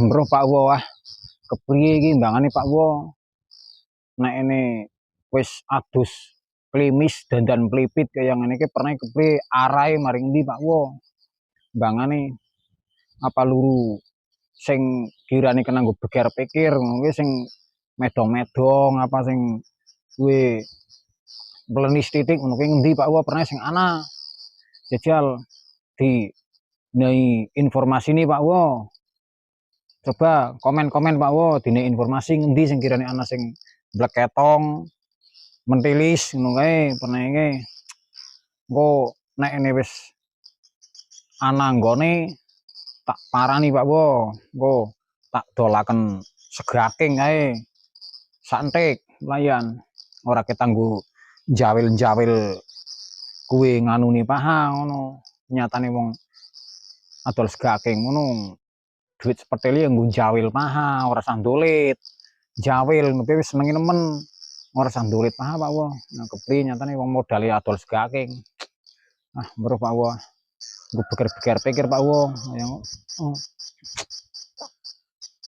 Bro Pak Wo, kepriye iki mbangane Pak Wo? Nek ini wis adus klimis dandan plipit kaya ngene iki pernah kepriye arahe maring ndi Pak Wo? Mbangane apa luru sing kirane kena nggo beger pikir ngono kuwi sing medong-medong apa sing kuwi melenis titik ngono kuwi ngendi Pak Wo pernah sing ana jajal di nai informasi nih Pak Wo. Coba komen-komen Pak Wo dine informasi ngendi sing kirane ana sing bleketong mentilis ngono kae penenge engko nek ini wis ana nggone tak parani Pak Wo, engko tak dolaken segaking kae santik layan ora ketanggo jawil-jawil kuwi nganuni paha ngono nyatane wong adol segaking ngono duit seperti li nggo jawil paha ora sah ndolit jawil tapi wis senengi nemen ora sah ndolit paha Pak Wo. Nah kepri nyatane wong modale adol segaking bro Pak Wo nggo beger-beger pikir Pak Wo.